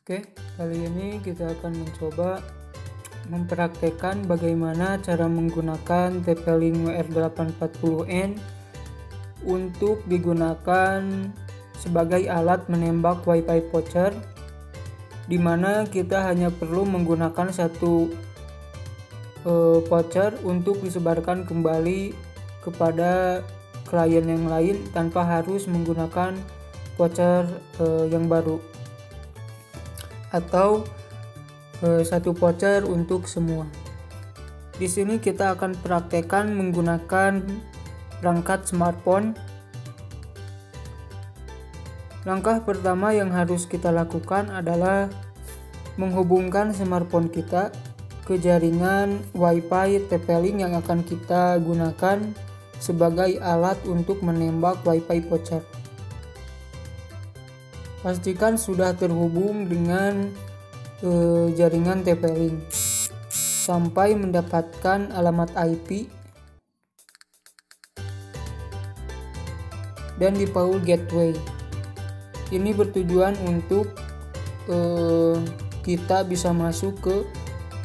Oke, kali ini kita akan mencoba mempraktekkan bagaimana cara menggunakan TP-Link WR840N untuk digunakan sebagai alat menembak Wi-Fi voucher, di mana kita hanya perlu menggunakan satu voucher untuk disebarkan kembali kepada klien yang lain tanpa harus menggunakan voucher yang baru, atau satu voucher untuk semua. Di sini kita akan praktekkan menggunakan perangkat smartphone. Langkah pertama yang harus kita lakukan adalah menghubungkan smartphone kita ke jaringan Wi-Fi TP-Link yang akan kita gunakan sebagai alat untuk menembak Wi-Fi voucher. Pastikan sudah terhubung dengan jaringan TP-Link sampai mendapatkan alamat IP dan di Paul Gateway. Ini bertujuan untuk kita bisa masuk ke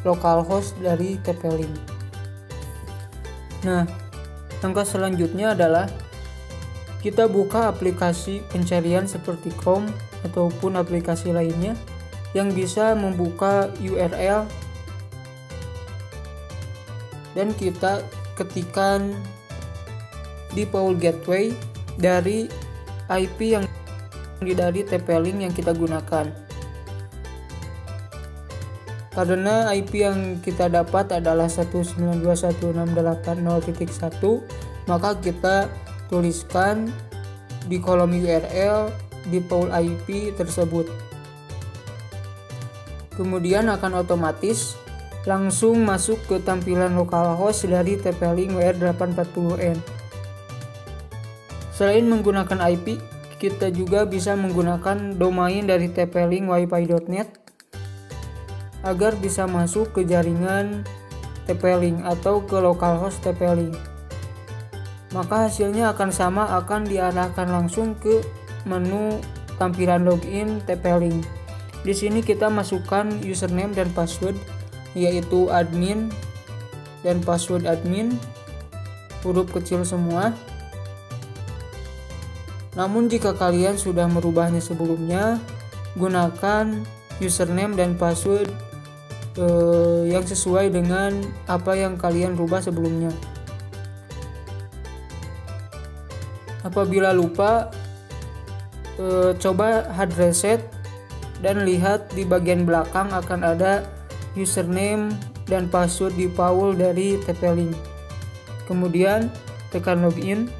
localhost dari TP-Link. Nah, langkah selanjutnya adalah kita buka aplikasi pencarian seperti Chrome ataupun aplikasi lainnya yang bisa membuka URL, dan kita ketikkan di Paul Gateway dari IP yang dari TP-Link yang kita gunakan. Karena IP yang kita dapat adalah 192.168.0.1, maka kita tuliskan di kolom URL di Paul IP tersebut. Kemudian akan otomatis langsung masuk ke tampilan localhost dari TP-Link WR840N. Selain menggunakan IP, kita juga bisa menggunakan domain dari TP-Link wifi.net agar bisa masuk ke jaringan TP-Link atau ke localhost TP-Link. Maka hasilnya akan sama, akan diarahkan langsung ke menu tampilan login TP-Link. Di sini kita masukkan username dan password, yaitu admin dan password admin, huruf kecil semua. Namun jika kalian sudah merubahnya sebelumnya, gunakan username dan password yang sesuai dengan apa yang kalian rubah sebelumnya. Apabila lupa, coba hard reset dan lihat di bagian belakang akan ada username dan password di Paul dari TP-Link. Kemudian tekan login.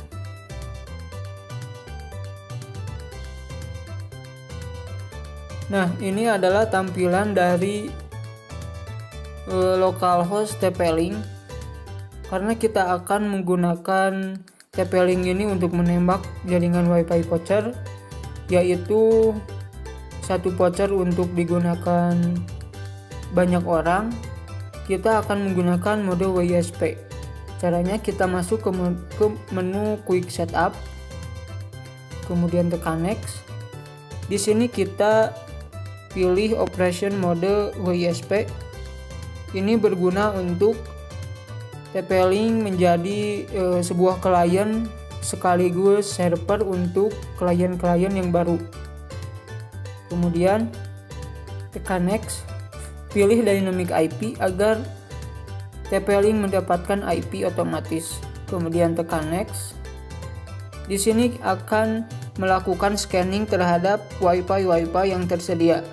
Nah, ini adalah tampilan dari localhost TP-Link. Karena kita akan menggunakan TP-Link ini untuk menembak jaringan Wi-Fi voucher, yaitu satu voucher untuk digunakan banyak orang. Kita akan menggunakan mode WSP. Caranya kita masuk ke menu Quick Setup, kemudian tekan Next. Di sini kita pilih Operation Mode WSP. Ini berguna untuk TP-Link menjadi sebuah klien sekaligus server untuk klien-klien yang baru. Kemudian tekan Next, pilih Dynamic IP agar TP-Link mendapatkan IP otomatis. Kemudian tekan Next. Di sini akan melakukan scanning terhadap Wi-Fi yang tersedia.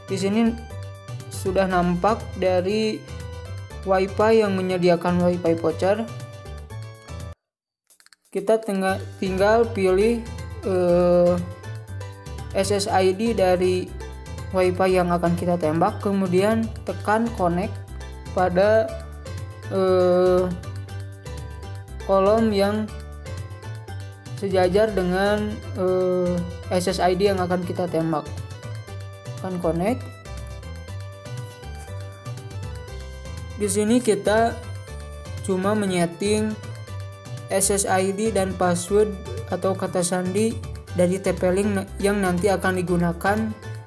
Di sini sudah nampak dari Wi-Fi yang menyediakan Wi-Fi voucher. Kita tinggal pilih SSID dari Wi-Fi yang akan kita tembak, kemudian tekan connect pada kolom yang sejajar dengan SSID yang akan kita tembak. Tekan connect. Di sini kita cuma menyeting SSID dan password atau kata sandi dari TP-Link yang nanti akan digunakan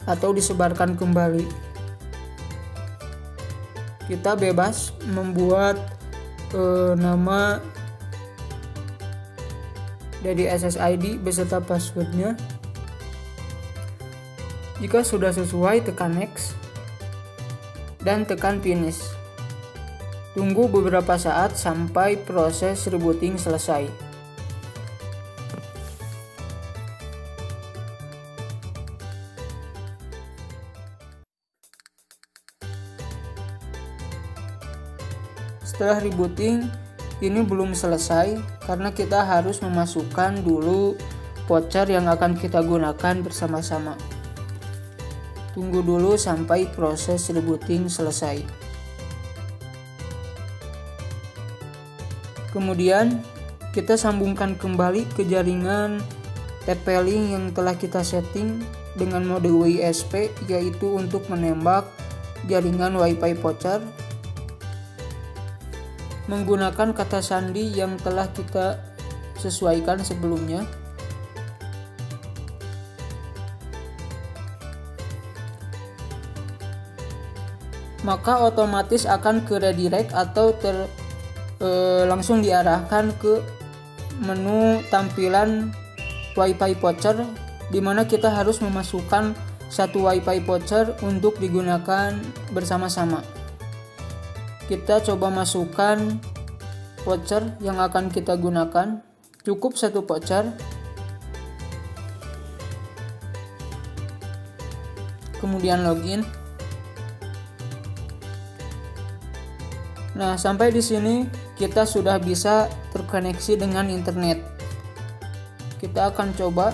atau disebarkan kembali. Kita bebas membuat nama dari SSID beserta passwordnya. Jika sudah sesuai, tekan next dan tekan finish. Tunggu beberapa saat sampai proses rebooting selesai. Setelah rebooting, ini belum selesai karena kita harus memasukkan dulu voucher yang akan kita gunakan bersama-sama. Tunggu dulu sampai proses rebooting selesai. Kemudian kita sambungkan kembali ke jaringan TP-Link yang telah kita setting dengan mode WISP, yaitu untuk menembak jaringan WiFi voucher menggunakan kata sandi yang telah kita sesuaikan sebelumnya. Maka otomatis akan ke redirect atau langsung diarahkan ke menu tampilan WiFi voucher, di mana kita harus memasukkan satu WiFi voucher untuk digunakan bersama-sama. Kita coba masukkan voucher yang akan kita gunakan. Cukup satu voucher. Kemudian login. Nah, sampai di sini kita sudah bisa terkoneksi dengan internet. Kita akan coba.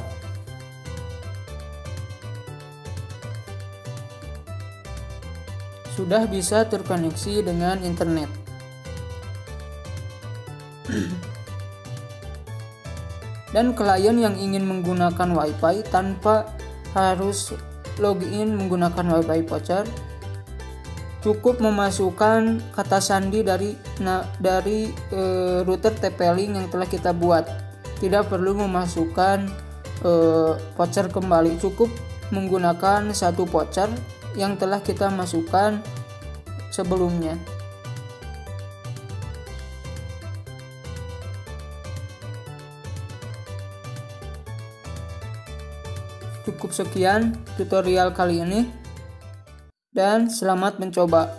Sudah bisa terkoneksi dengan internet. Dan klien yang ingin menggunakan WiFi tanpa harus login menggunakan WiFi voucher, cukup memasukkan kata sandi dari router TP-Link yang telah kita buat. Tidak perlu memasukkan voucher kembali, cukup menggunakan satu voucher yang telah kita masukkan sebelumnya. Cukup sekian tutorial kali ini, dan selamat mencoba.